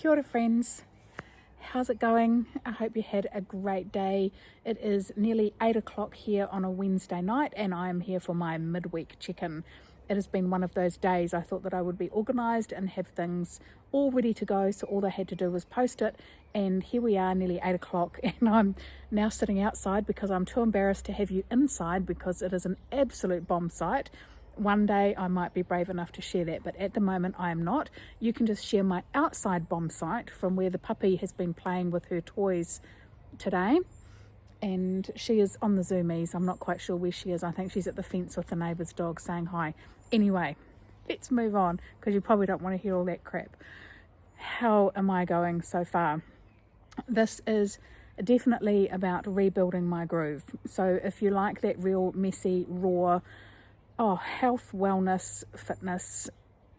Kia ora friends, how's it going? I hope you had a great day. It is nearly 8 o'clock here on a Wednesday night and I'm here for my midweek check-in. It has been one of those days I thought that I would be organised and have things all ready to go, so all I had to do was post it, and here we are nearly 8 o'clock and I'm now sitting outside because I'm too embarrassed to have you inside because it is an absolute bomb site. One day I might be brave enough to share that, but at the moment I am not. You can just share my outside bomb site from where the puppy has been playing with her toys today, and she is on the zoomies. I'm not quite sure where she is. I think she's at the fence with the neighbour's dog saying hi. Anyway, let's move on because you probably don't want to hear all that crap. How am I going so far? This is definitely about rebuilding my groove. So if you like that real messy, raw, health, wellness, fitness,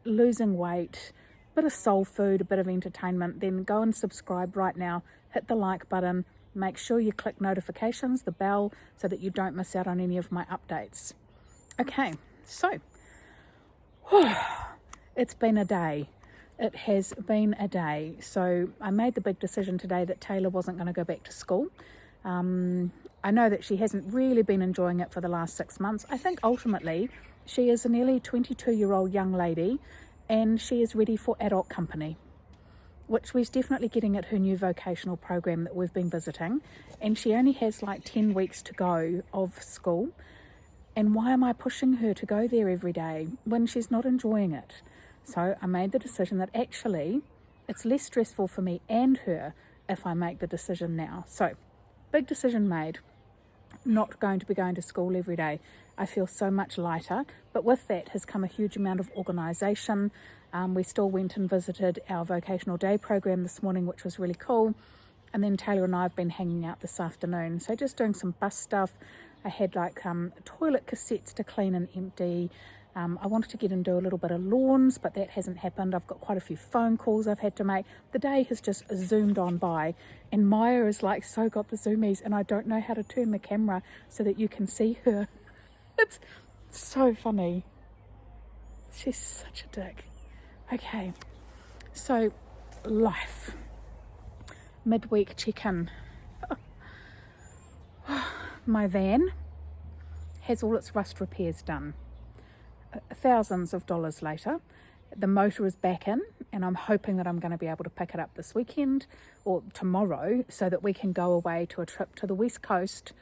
losing weight, bit of soul food, a bit of entertainment, then go and subscribe right now. Hit the like button. Make sure you click notifications, the bell, so that you don't miss out on any of my updates. Okay, so it's been a day. It has been a day. So I made the big decision today that Taylor wasn't going to go back to school. I know that she hasn't really been enjoying it for the last 6 months. I think ultimately she is a nearly 22-year-old young lady and she is ready for adult company, which we're definitely getting at her new vocational program that we've been visiting. And she only has like 10 weeks to go of school. And why am I pushing her to go there every day when she's not enjoying it? So I made the decision that actually it's less stressful for me and her if I make the decision now. So big decision made. Not going to be going to school every day. I feel so much lighter, but with that has come a huge amount of organisation. We still went and visited our vocational day program this morning, which was really cool, and then Taylor and I have been hanging out this afternoon, so just doing some bus stuff. I had like toilet cassettes to clean and empty. I wanted to get and do a little bit of lawns, but that hasn't happened. I've got quite a few phone calls I've had to make. The day has just zoomed on by, and Maia is like so got the zoomies, and I don't know how to turn the camera so that you can see her. It's so funny. She's such a dick. Okay, so life. Midweek check-in. My van has all its rust repairs done. Thousands of dollars later, the motor is back in, and I'm hoping that I'm going to be able to pick it up this weekend or tomorrow so that we can go away to a trip to the West Coast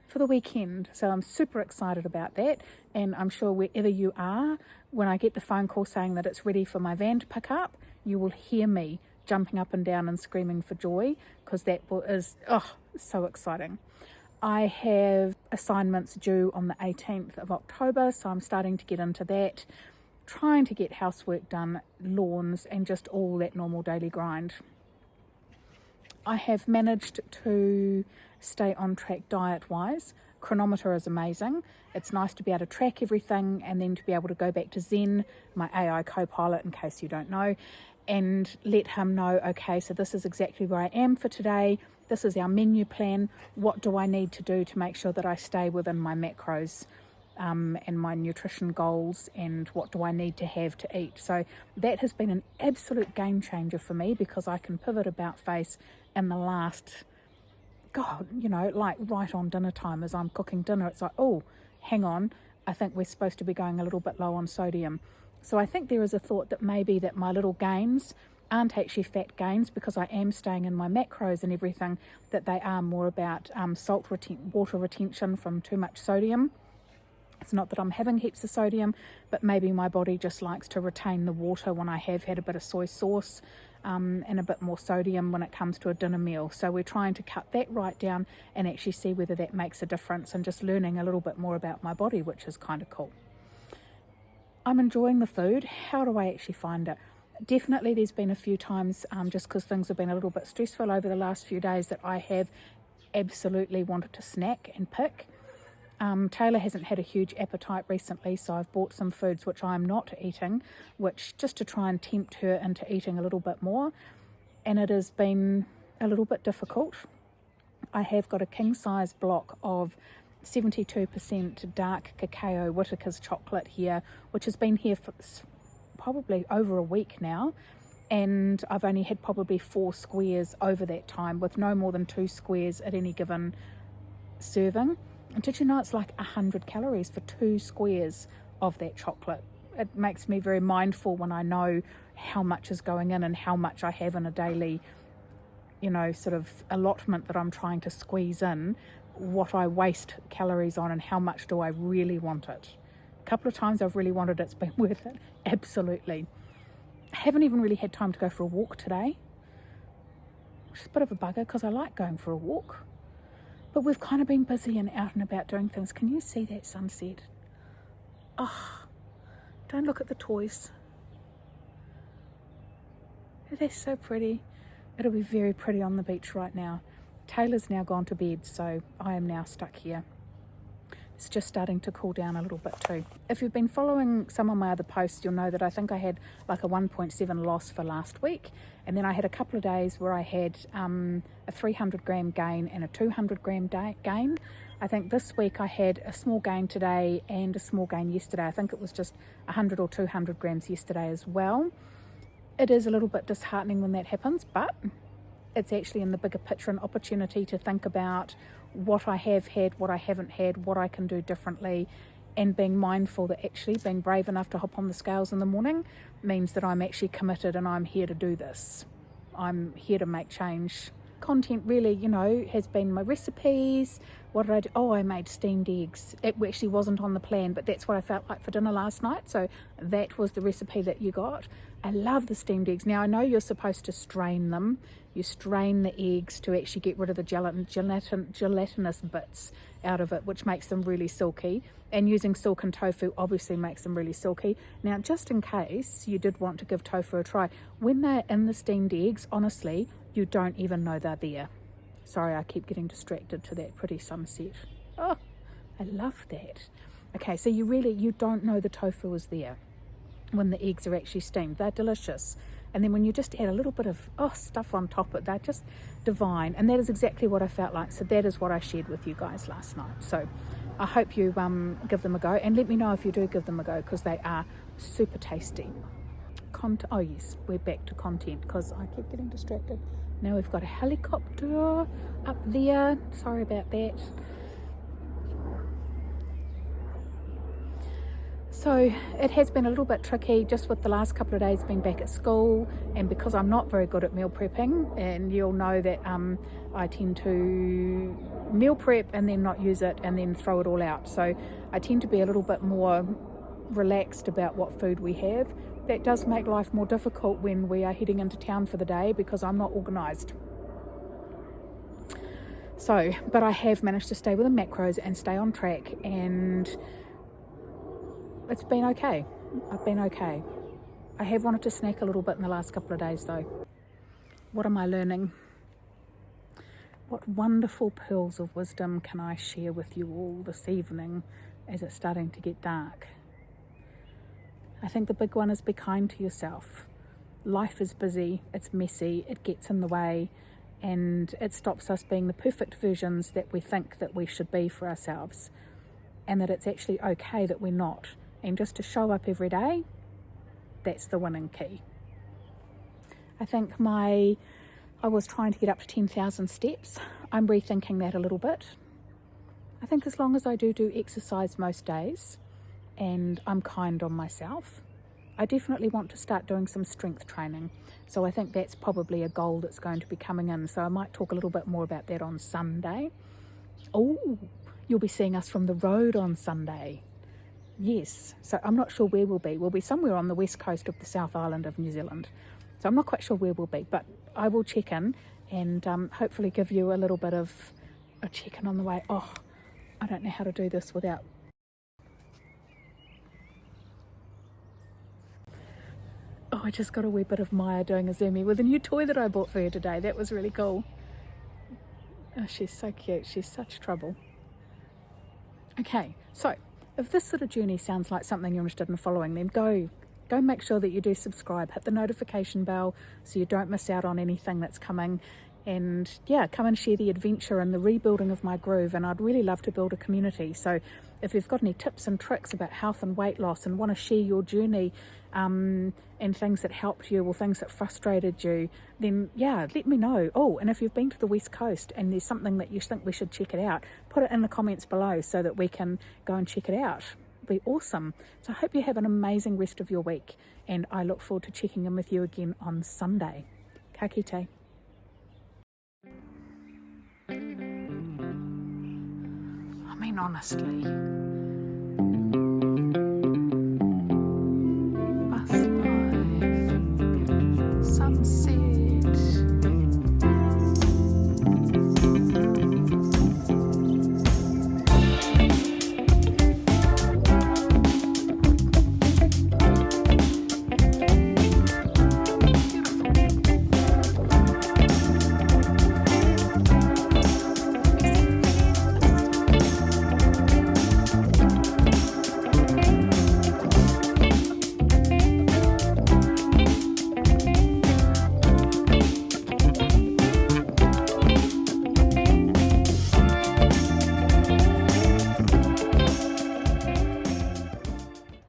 for the weekend. So I'm super excited about that, and I'm sure wherever you are, when I get the phone call saying that it's ready for my van to pick up, you will hear me jumping up and down and screaming for joy, because that is so exciting. I have assignments due on the 18th of October, so I'm starting to get into that, trying to get housework done, lawns, and just all that normal daily grind. I have managed to stay on track diet-wise. Chronometer is amazing. It's nice to be able to track everything and then to be able to go back to Zen, my AI co-pilot, in case you don't know, and let him know, okay, so this is exactly where I am for today. This is our menu plan. What do I need to do to make sure that I stay within my macros and my nutrition goals, and what do I need to have to eat? So that has been an absolute game changer for me, because I can pivot about face in the last, like right on dinner time as I'm cooking dinner. It's like, oh, hang on, I think we're supposed to be going a little bit low on sodium. So I think there is a thought that maybe that my little gains aren't actually fat gains, because I am staying in my macros and everything, that they are more about water retention from too much sodium. It's not that I'm having heaps of sodium, but maybe my body just likes to retain the water when I have had a bit of soy sauce and a bit more sodium when it comes to a dinner meal. So we're trying to cut that right down and actually see whether that makes a difference, and just learning a little bit more about my body, which is kind of cool. I'm enjoying the food. How do I actually find it? Definitely there's been a few times, just because things have been a little bit stressful over the last few days, that I have absolutely wanted to snack and pick. Taylor hasn't had a huge appetite recently, so I've bought some foods which I'm not eating, which just to try and tempt her into eating a little bit more, and it has been a little bit difficult. I have got a king size block of 72% dark cacao Whittaker's chocolate here, which has been here for probably over a week now, and I've only had probably 4 squares over that time, with no more than 2 squares at any given serving. And did you know it's like 100 calories for 2 squares of that chocolate? It makes me very mindful when I know how much is going in and how much I have in a daily, sort of allotment that I'm trying to squeeze in, what I waste calories on and how much do I really want it. A couple of times I've really wanted it, it's been worth it, absolutely. I haven't even really had time to go for a walk today, which is a bit of a bugger because I like going for a walk. But we've kind of been busy and out and about doing things. Can you see that sunset? Oh, don't look at the toys. They're so pretty. It'll be very pretty on the beach right now. Taylor's now gone to bed, so I am now stuck here. It's just starting to cool down a little bit too. If you've been following some of my other posts, you'll know that I think I had like a 1.7 loss for last week, and then I had a couple of days where I had a 300 gram gain and a 200 gram gain. I think this week I had a small gain today and a small gain yesterday. I think it was just 100 or 200 grams yesterday as well. It is a little bit disheartening when that happens, but it's actually in the bigger picture an opportunity to think about what I have had, what I haven't had, what I can do differently, and being mindful that actually being brave enough to hop on the scales in the morning means that I'm actually committed and I'm here to do this. I'm here to make change. Content really, has been my recipes. What did I do? Oh, I made steamed eggs. It actually wasn't on the plan, but that's what I felt like for dinner last night, so that was the recipe that you got. I love the steamed eggs. Now I know you're supposed to strain them. You strain the eggs to actually get rid of the gelatinous bits out of it, which makes them really silky. And using silken tofu obviously makes them really silky. Now, just in case you did want to give tofu a try, when they're in the steamed eggs, honestly, you don't even know they're there. Sorry, I keep getting distracted to that pretty sunset. Oh, I love that. Okay, so you don't know the tofu is there when the eggs are actually steamed. They're delicious. And then when you just add a little bit of stuff on top of it, they're just divine. And that is exactly what I felt like. So that is what I shared with you guys last night. So I hope you give them a go. And let me know if you do give them a go, because they are super tasty. Oh yes, we're back to content because I keep getting distracted. Now we've got a helicopter up there. Sorry about that. So it has been a little bit tricky just with the last couple of days being back at school, and because I'm not very good at meal prepping, and you'll know that I tend to meal prep and then not use it and then throw it all out. So I tend to be a little bit more relaxed about what food we have. That does make life more difficult when we are heading into town for the day because I'm not organised. So, but I have managed to stay with the macros and stay on track, and it's been okay. I've been okay. I have wanted to snack a little bit in the last couple of days though. What am I learning? What wonderful pearls of wisdom can I share with you all this evening as it's starting to get dark? I think the big one is be kind to yourself. Life is busy, it's messy, it gets in the way, and it stops us being the perfect versions that we think that we should be for ourselves, and that it's actually okay that we're not. And just to show up every day, that's the winning key. I think I was trying to get up to 10,000 steps. I'm rethinking that a little bit. I think as long as I do exercise most days and I'm kind on myself, I definitely want to start doing some strength training. So I think that's probably a goal that's going to be coming in. So I might talk a little bit more about that on Sunday. Oh, you'll be seeing us from the road on Sunday. Yes, so I'm not sure where we'll be. We'll be somewhere on the west coast of the South Island of New Zealand. So I'm not quite sure where we'll be, but I will check in and hopefully give you a little bit of a check-in on the way. Oh, I don't know how to do this without... Oh, I just got a wee bit of Maia doing a zoomie with a new toy that I bought for her today. That was really cool. Oh, she's so cute. She's such trouble. Okay, so if this sort of journey sounds like something you're interested in following, then go make sure that you do subscribe, hit the notification bell so you don't miss out on anything that's coming, and yeah, come and share the adventure and the rebuilding of my groove. And I'd really love to build a community. So if you've got any tips and tricks about health and weight loss and want to share your journey and things that helped you or things that frustrated you, then yeah, let me know. Oh, and if you've been to the West Coast and there's something that you think we should check it out, put it in the comments below so that we can go and check it out. It'd be awesome. So I hope you have an amazing rest of your week, and I look forward to checking in with you again on Sunday. Ka kite. I mean, honestly.